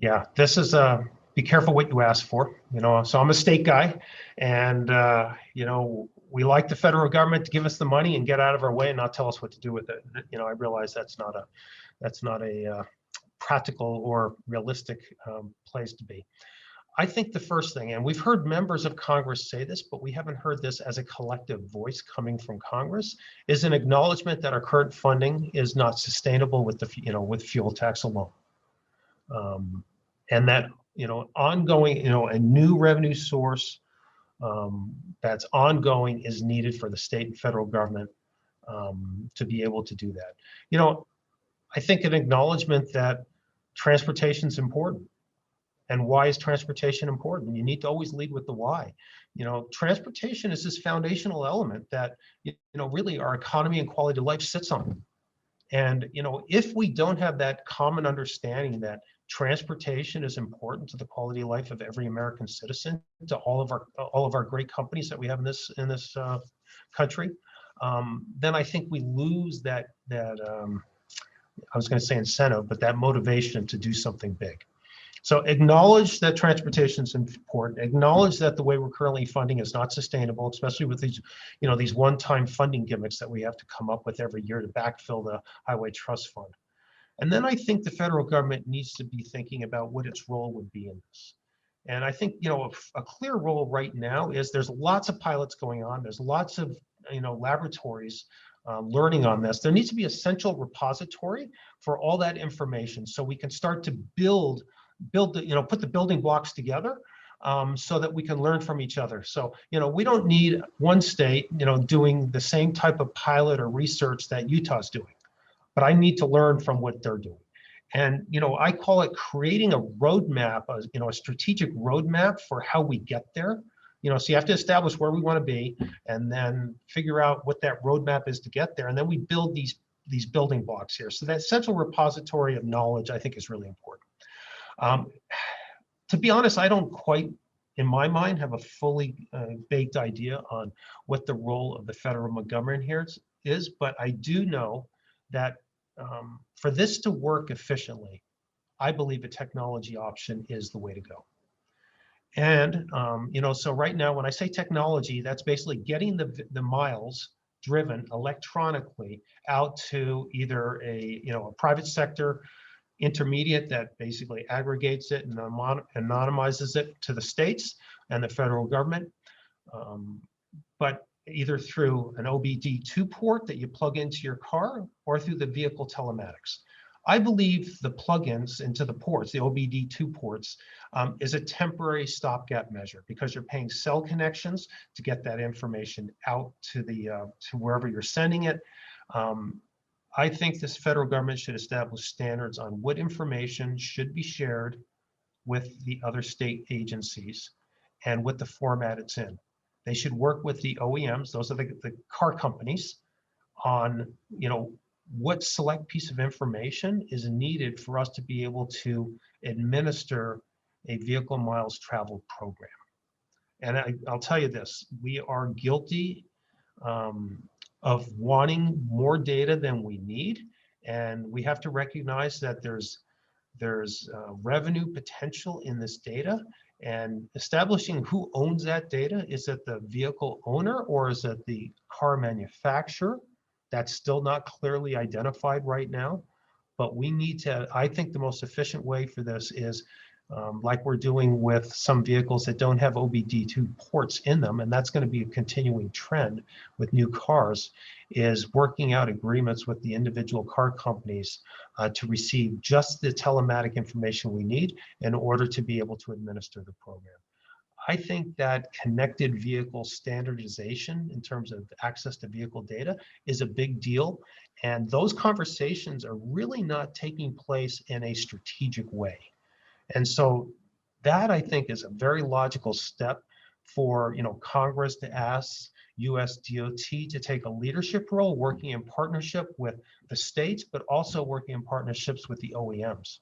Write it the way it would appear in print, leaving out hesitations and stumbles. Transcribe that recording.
Yeah, this is be careful what you ask for. So I'm a state guy, and we like the federal government to give us the money and get out of our way and not tell us what to do with it. I realize that's not a practical or realistic place to be. I think the first thing, and we've heard members of Congress say this, but we haven't heard this as a collective voice coming from Congress, is an acknowledgement that our current funding is not sustainable with with fuel tax alone. And that, ongoing, a new revenue source that's ongoing is needed for the state and federal government to be able to do that. I think an acknowledgement that transportation is important. And why is transportation important? You need to always lead with the why. Transportation is this foundational element that, really our economy and quality of life sits on. And, if we don't have that common understanding that transportation is important to the quality of life of every American citizen, to all of our great companies that we have in this country, then I think we lose that I was going to say incentive, but that motivation to do something big. So acknowledge that transportation is important. Acknowledge that the way we're currently funding is not sustainable, especially with these one-time funding gimmicks that we have to come up with every year to backfill the Highway Trust Fund. And then I think the federal government needs to be thinking about what its role would be in this. And I think, a clear role right now is there's lots of pilots going on. There's lots of, laboratories learning on this. There needs to be a central repository for all that information so we can start to put the building blocks together so that we can learn from each other. So, we don't need one state, doing the same type of pilot or research that Utah's doing, but I need to learn from what they're doing. And, I call it creating a roadmap, a strategic roadmap for how we get there. So you have to establish where we want to be and then figure out what that roadmap is to get there. And then we build these building blocks here. So that central repository of knowledge, I think, is really important. To be honest, I don't quite, in my mind, have a fully baked idea on what the role of the federal government here is, but I do know that for this to work efficiently, I believe a technology option is the way to go. And so right now, when I say technology, that's basically getting the miles driven electronically out to either a private sector intermediate that basically aggregates it and anonymizes it to the states and the federal government, but either through an OBD2 port that you plug into your car or through the vehicle telematics. I believe the plugins into the ports, the OBD2 ports, is a temporary stopgap measure because you're paying cell connections to get that information out to to wherever you're sending it. I think this federal government should establish standards on what information should be shared with the other state agencies and what the format it's in. They should work with the OEMs, those are the car companies, on what select piece of information is needed for us to be able to administer a vehicle miles traveled program. And I'll tell you this, we are guilty of wanting more data than we need. And we have to recognize that there's revenue potential in this data, and establishing who owns that data. Is it the vehicle owner or is it the car manufacturer? That's still not clearly identified right now, but we need to, I think the most efficient way for this is like we're doing with some vehicles that don't have OBD2 ports in them, and that's going to be a continuing trend with new cars, is working out agreements with the individual car companies to receive just the telematic information we need in order to be able to administer the program. I think that connected vehicle standardization in terms of access to vehicle data is a big deal. And those conversations are really not taking place in a strategic way. And so that, I think, is a very logical step for Congress to ask US DOT to take a leadership role, working in partnership with the states, but also working in partnerships with the OEMs.